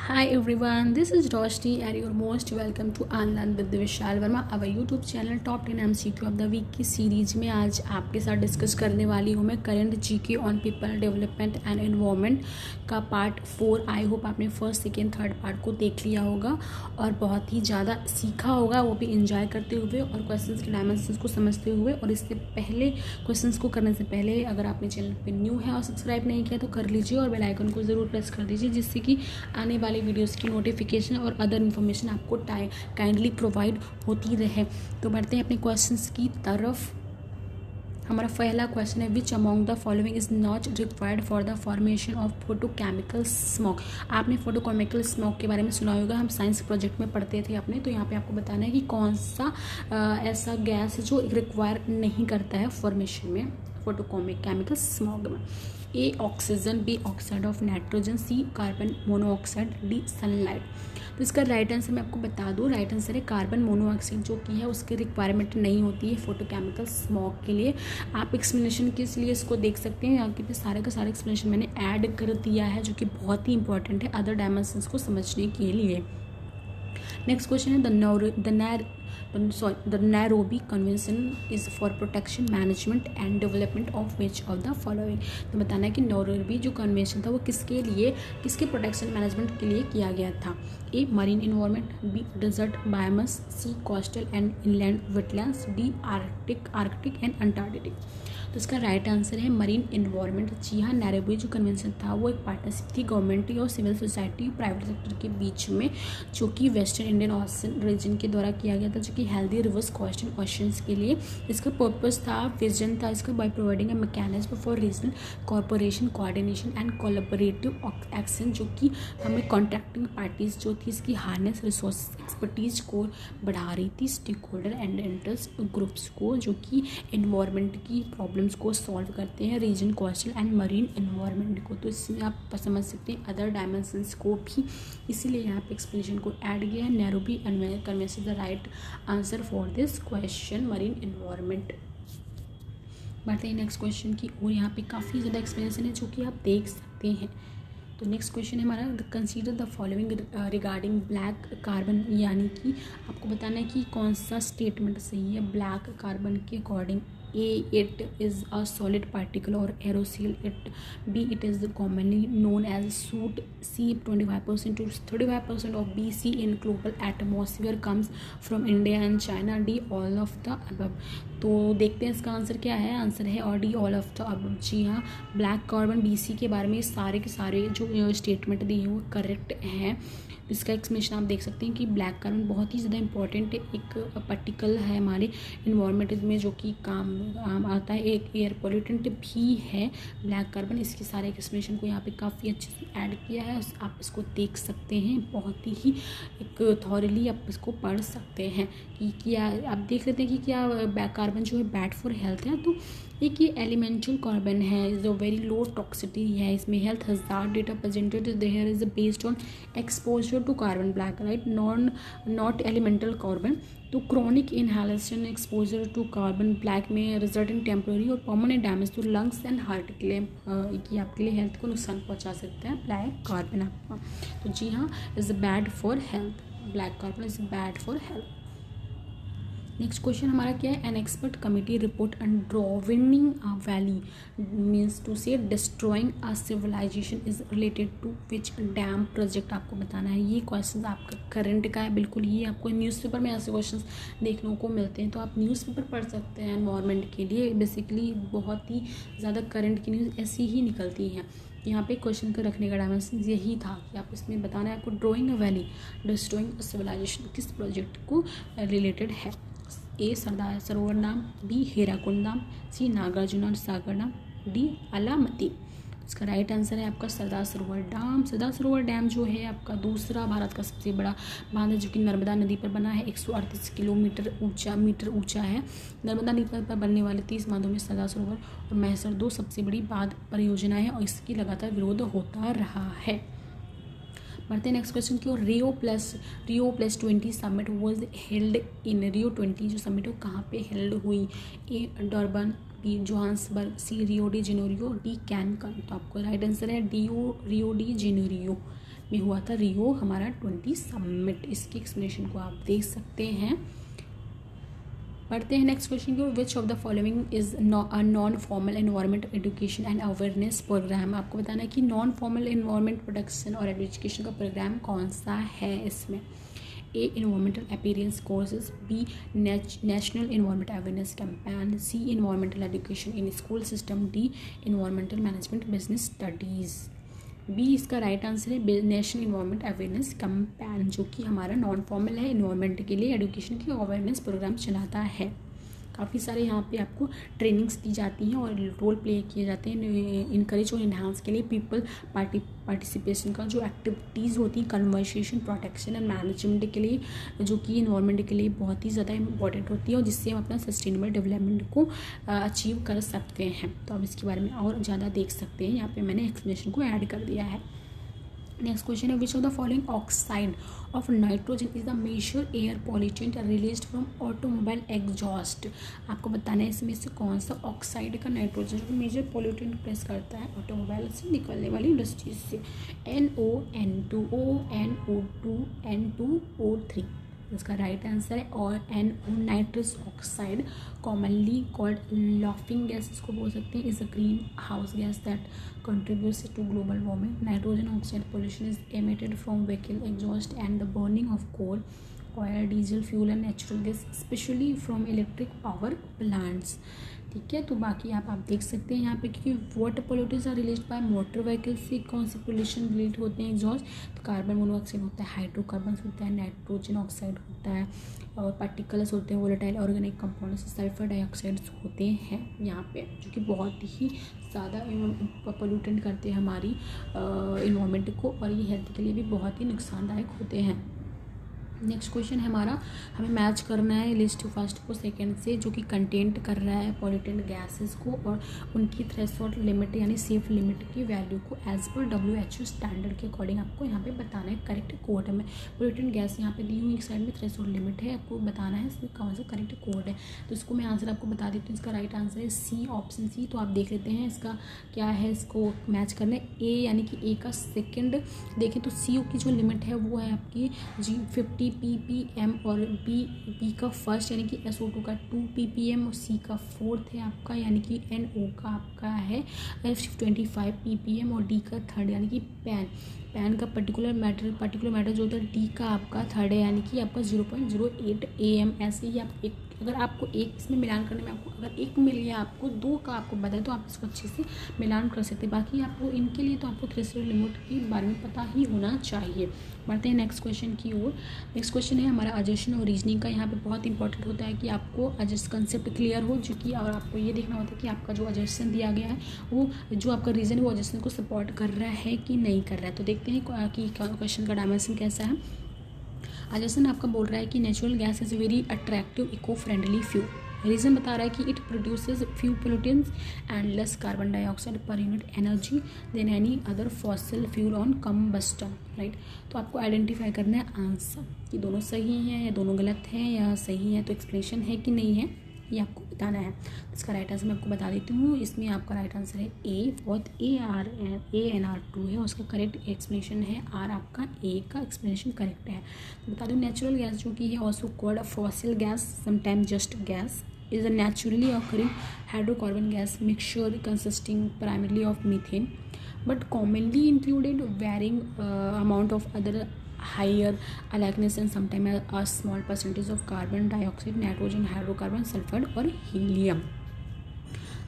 Hi everyone, this is Roshni and you're most welcome to Unlearn with Vishal Verma, our YouTube channel Top 10 MCQ of the Week की series में आज आपके साथ discuss करने वाली हूँ मैं current GK on people development and environment का पार्ट 4। आई होप आपने फर्स्ट सेकेंड थर्ड पार्ट को देख लिया होगा और बहुत ही ज़्यादा सीखा होगा, वो भी इंजॉय करते हुए और क्वेश्चंस के डायमेंशंस को समझते हुए। और इससे पहले क्वेश्चंस को करने से पहले अगर आपने चैनल पर न्यू है और सब्सक्राइब नहीं किया तो कर लीजिए और बेल आइकन को ज़रूर प्रेस कर दीजिए, जिससे कि आने वाले वीडियोस की नोटिफिकेशन और अदर इन्फॉर्मेशन आपको काइंडली प्रोवाइड होती रहे। तो बढ़ते हैं अपने क्वेश्चंस की तरफ। हमारा पहला क्वेश्चन है, which among the following is not required for the formation of photochemical smoke. आपने फोटोकेमिकल स्मोक के बारे में सुना होगा, हम साइंस प्रोजेक्ट में पढ़ते थे अपने। तो यहाँ पे आपको बताना है कि कौन सा ऐसा गैस है जो रिक्वायर नहीं करता है फॉर्मेशन में फोटोकेमिकल स्मॉग में। A oxygen, B oxide of nitrogen, C carbon monoxide, D sunlight. तो इसका राइट आंसर मैं आपको बता दूं, राइट आंसर है कार्बन मोनोऑक्साइड, जो कि है उसकी रिक्वायरमेंट नहीं होती है फोटोकेमिकल स्मॉग के लिए। आप एक्सप्लेनेशन के लिए इसको देख सकते हैं, यहाँ के सारे का सारा एक्सप्लेनेशन मैंने ऐड कर दिया है, जो कि बहुत ही इंपॉर्टेंट है अदर डायमेंशंस को समझने के लिए। नेक्स्ट क्वेश्चन है, the Nairobi Convention is for protection, management and development of which of the following। तो बताना है कि नैरोबी जो कन्वेंशन था वो किसके लिए, किसके प्रोटेक्शन मैनेजमेंट के लिए किया गया था। A marine environment, B desert biomass, C coastal and inland wetlands, D Arctic and Antarctic. तो इसका राइट आंसर है मरीन इन्वायरमेंट। जी हाँ, नैरोबी जो कन्वेंशन था वो एक पार्टनरशिप थी गवर्नमेंट और सिविल सोसाइटी और प्राइवेट सेक्टर के बीच में, जो कि वेस्टर्न इंडियन ओशन रीजन के द्वारा किया गया था, जो कि हेल्दी रिवर्स कोस्ट ओशंस के लिए। इसका पर्पस था, विजन था इसका, by providing a mechanism for regional corporation, coordination and collaborative action, जो कि हमें कॉन्ट्रैक्टिंग पार्टीज जो थी इसकी हार्नेस रिसोर्स एक्सपर्टीज को बढ़ा रही थी, stakeholder and interest groups को, जो कि एनवायरनमेंट की प्रॉब्लम्स को सॉल्व करते हैं, reason coastal and marine environment को। तो इसमें आप समझ सकते हैं अदर डायमेंशंस को भी, इसीलिए यहाँ पे एक्सप्लेनेशन को ऐड किया है। Nairobi convention the right answer for this question, marine environment. बढ़ते हैं नेक्स्ट क्वेश्चन की और यहाँ पे काफ़ी ज़्यादा एक्सप्लेनेशन है जो कि आप देख सकते हैं। तो नेक्स्ट क्वेश्चन है हमारा, consider the following regarding black carbon, यानी कि आपको बताना है कि कौन सा स्टेटमेंट सही है ब्लैक कार्बन के according. A, it is a solid particle or aerosol. B, it is commonly known as soot. C, 25% to 35% of BC in global atmosphere comes from India and China. D, all of the above। तो देखते हैं इसका answer क्या है। Answer है और D, all of the above. जी हाँ, ब्लैक कार्बन बीसी के बारे में सारे के सारे जो स्टेटमेंट दिए हैं वो करेक्ट हैं। इसका एक्सप्लेनेशन आप देख सकते हैं कि ब्लैक कार्बन बहुत ही ज़्यादा इंपॉर्टेंट एक पार्टिकल है हमारे इन्वायरमेंट में, जो कि काम आता है, एक एयर पोल्यूटेंट भी है ब्लैक कार्बन। इसके सारे एक्सप्लेनेशन को यहाँ पे काफ़ी अच्छे से ऐड किया है, आप इसको देख सकते हैं, बहुत ही एक थॉरली आप इसको पढ़ सकते हैं कि क्या आप देख लेते हैं कि क्या ब्लैक कार्बन जो है बैड फॉर हेल्थ है। तो एक ये एलिमेंटल कार्बन है जो वेरी लो टॉक्सिटी है, इसमें health hazard data presented there is based on exposure to carbon black, right, not elemental carbon. तो chronic inhalation exposure to carbon black में रिजल्ट इन टेम्प्रेरी और permanent damage to lungs and heart के लिए, कि आपके लिए health को नुकसान पहुंचा सकता है ब्लैक कार्बन आपका। तो जी हाँ, is bad for health, black carbon is bad for health. Next question हमारा क्या है, an expert committee report on drowning a valley means to say destroying a civilisation is related to which dam project. आपको बताना है। ये question आपका current का है बिल्कुल, ये आपको न्यूज़पेपर में ऐसे क्वेश्चन देखने को मिलते हैं, तो आप न्यूज़पेपर पढ़ सकते हैं एनवायरनमेंट के लिए। बेसिकली बहुत ही ज़्यादा करंट की न्यूज़ ऐसी ही निकलती हैं। यहाँ पे क्वेश्चन का रखने का डायमेंशन यही था कि आप इसमें बताना है आपको, drawing a valley destroying a civilization किस प्रोजेक्ट को रिलेटेड है। A Sardar Sarovar dam, B Hirakud dam, C Nagarjuna Sagar dam, D Almatti. इसका राइट आंसर है आपका सरदार सरोवर डैम। सरदार सरोवर डैम जो है आपका दूसरा भारत का सबसे बड़ा बांध है, जो कि नर्मदा नदी पर बना है, 138 किलोमीटर ऊंचा है। नर्मदा नदी पर बनने वाले 30 बांधों में सरदार सरोवर और मैहसर दो सबसे बड़ी बांध परियोजनाएं हैं और इसकी लगातार विरोध होता रहा है। बढ़ते हैं नेक्स्ट क्वेश्चन की ओर। Rio plus 20 summit was held in, Rio 20 जो समिट है कहाँ पे हेल्ड हुई। A Durban, B Johannesburg, C Rio de Janeiro, D Cancun. तो आपको राइट आंसर है रियो डी जेनेरियो। में हुआ था रियो हमारा 20 समिट। इसकी एक्सप्लेनेशन को आप देख सकते हैं। पढ़ते हैं नेक्स्ट क्वेश्चन को। Which of the following is non formal environment education and awareness programme. आपको बताना है कि नॉन फॉर्मल एनवायरमेंट प्रोटेक्शन और एजुकेशन का प्रोग्राम कौन सा है इसमें। A environmental appearance courses, B national environment awareness campaign, C environmental education in school system, D environmental management business studies. B इसका राइट आंसर है नेशनल इन्वायरमेंट अवेयरनेस कैंपेन, जो कि हमारा नॉन फॉर्मल है, इन्वायरमेंट के लिए एजुकेशन की awareness programme चलाता है। काफ़ी सारे यहाँ पे आपको ट्रेनिंग्स दी जाती हैं और रोल प्ले किए जाते हैं इनकरेज और इन्हांस के लिए पीपल पार्टिसिपेशन का जो एक्टिविटीज़ होती हैं कन्वर्सेशन, प्रोटेक्शन एंड मैनेजमेंट के लिए, जो कि इन्वायरमेंट के लिए बहुत ही ज़्यादा इंपॉर्टेंट होती है और जिससे हम अपना सस्टेनेबल डेवलपमेंट को अचीव कर सकते हैं। तो आप इसके बारे में और ज़्यादा देख सकते हैं, यहाँ पे मैंने एक्सप्लेनेशन को ऐड कर दिया है। नेक्स्ट क्वेश्चन है which of the following oxide of nitrogen is the major air pollutant released from automobile exhaust. आपको बताना है इसमें से कौन सा ऑक्साइड का नाइट्रोजन को मेजर पॉल्यूटेंट प्रेस करता है ऑटोमोबाइल से निकलने वाली इंडस्ट्रीज से। NO, N2O, NO2, N2O3 इसका राइट आंसर है। और NO nitrous oxide commonly called laughing gas इसको बोल सकते हैं, is a green house gas that contributes to global warming. Nitrogen oxide pollution is emitted from vehicle exhaust and the burning of coal, oil, diesel, fuel and natural gas, especially from electric power plants. ठीक है, तो बाकी आप देख सकते हैं यहाँ पे, क्योंकि water pollutants are released by motor vehicle से कौन से पोल्यूशन रिलीज होते हैं एग्जॉस्ट, तो कार्बन मोनोऑक्साइड होता है, हाइड्रोकार्बन होता है, नाइट्रोजन ऑक्साइड होता है और पार्टिकल्स होते हैं, volatile organic compounds, sulphur dioxides होते हैं यहाँ पे, जो कि बहुत ही ज़्यादा पोल्यूटेंट करते हैं हमारी इन्वायरमेंट को और ये हेल्थ के लिए भी बहुत ही नुकसानदायक होते हैं। नेक्स्ट क्वेश्चन है हमारा, हमें मैच करना है लिस्ट फर्स्ट को सेकंड से, जो कि कंटेंट कर रहा है पॉल्यूटेंट गैसेस को और उनकी थ्रेशोल्ड लिमिट यानी सेफ लिमिट की वैल्यू को एज पर WHO स्टैंडर्ड के अकॉर्डिंग आपको यहाँ पे बताना है। करेक्ट कोड में पॉल्यूटेंट गैस यहाँ पे दी हुई एक साइड में थ्रेशोल्ड लिमिट है, आपको बताना है इसमें कौन सा करेक्ट कोड है। तो इसको मैं आंसर आपको बता देती हूँ, इसका राइट आंसर है सी, ऑप्शन सी। तो आप देख लेते हैं इसका क्या है, इसको मैच करना है। ए यानी कि ए का सेकेंड देखें तो CO की जो लिमिट है वो है आपकी 50 ppm और बी का फर्स्ट यानी कि SO2 का 2 ppm और C का फोर्थ है आपका यानी कि NO का आपका है 25 ppm और D का थर्ड यानी कि पैन का पर्टिकुलर मैटर जो होता है D का आपका थर्ड है यानी कि आपका 0.08 AM। ऐसे ही आप एक अगर आपको एक इसमें मिलान करने में आपको अगर एक मिल गया आपको 2 का आपको बताए तो आप इसको अच्छे से मिलान कर सकते हैं। बाकी आपको इनके लिए तो आपको थ्रेशोल्ड लिमिट के बारे में पता ही होना चाहिए। बढ़ते हैं नेक्स्ट क्वेश्चन की ओर। नेक्स्ट क्वेश्चन है हमारा अजर्शन और रीजनिंग का। यहाँ पे बहुत इंपॉर्टेंट होता है कि आपको अजस्ट कंसेप्ट क्लियर हो, जो कि और आपको ये देखना होता है कि आपका जो अजर्शन दिया गया है वो जो आपका रीजन है वो अजर्शन को सपोर्ट कर रहा है कि नहीं कर रहा है। तो देखते हैं कि क्वेश्चन का डायमेंशन कैसा है। अजर्शन आपका बोल रहा है कि natural gas is very attractive eco friendly fuel. Reason बता रहा है कि it produces few pollutants and less carbon dioxide per unit energy than any other fossil fuel on combustion. Right, तो आपको आइडेंटिफाई करना है आंसर कि दोनों सही हैं या दोनों गलत हैं या सही है, तो एक्सप्लेनेशन है कि नहीं है ये आपको बताना है। इसका राइट आंसर मैं आपको बता देती हूँ। इसमें आपका राइट आंसर है ए, बहुत ANR2 है, उसका करेक्ट एक्सप्लेनेशन है आर। आपका ए का एक्सप्लेनेशन करेक्ट है। तो बता दूँ नेचुरल गैस जो कि है also called fossil gas, sometime just guess, is a naturally occurring hydrocarbon gas mixture consisting primarily of methane but commonly included varying amount of other higher aliveness and sometimes a small percentage of carbon dioxide, nitrogen, hydrocarbon, sulfur और helium।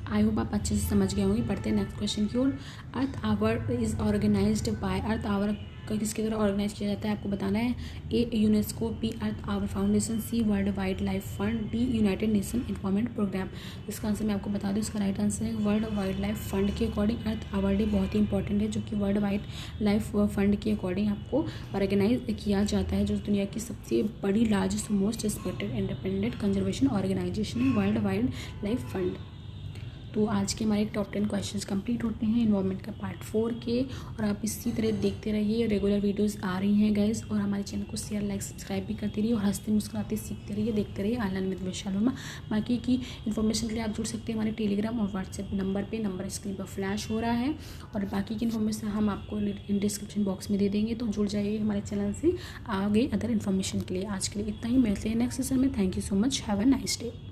I hope आप अच्छे से समझ गए होंगे। पढ़ते हैं next question की ओर। Earth hour is organised by, earth hour किसके द्वारा ऑर्गेनाइज किया जाता है आपको बताना है। A UNESCO, B earth hour foundation, C world wide life fund, D united nation environment programme. इसका आंसर मैं आपको बता दूँ, इसका राइट आंसर है वर्ल्ड वाइड लाइफ फंड के अकॉर्डिंग अर्थ आवर डे बहुत ही इंपॉर्टेंट है, जो कि वर्ल्ड वाइड लाइफ फंड के अकॉर्डिंग आपको ऑर्गेनाइज किया जाता है, जो दुनिया की सबसे बड़ी largest most respected independent conservation organization है वर्ल्ड वाइड लाइफ फंड। तो आज के हमारे टॉप 10 क्वेश्चंस कंप्लीट होते हैं इन्वायरमेंट का पार्ट 4 के। और आप इसी तरह देखते रहिए, रेगुलर वीडियोस आ रही हैं गाइस। और हमारे चैनल को शेयर लाइक सब्सक्राइब भी करते रहिए और हंसते मुस्कुराते सीखते रहिए, देखते रहिए ऑनलाइन विद विशाल वर्मा। बाकी की इन्फॉर्मेशन के लिए आप जुड़ सकते हैं हमारे टेलीग्राम और व्हाट्सएप नंबर पर। नंबर स्क्रीन पर फ्लैश हो रहा है और बाकी की इन्फॉर्मेशन हम आपको डिस्क्रिप्शन बॉक्स में दे देंगे, तो जुड़ जाइए हमारे चैनल से आगे अदर इन्फॉर्मेशन के लिए। आज के लिए इतना ही, मिलते हैं नेक्स्ट सेशन में। Thank you so much, have a nice day.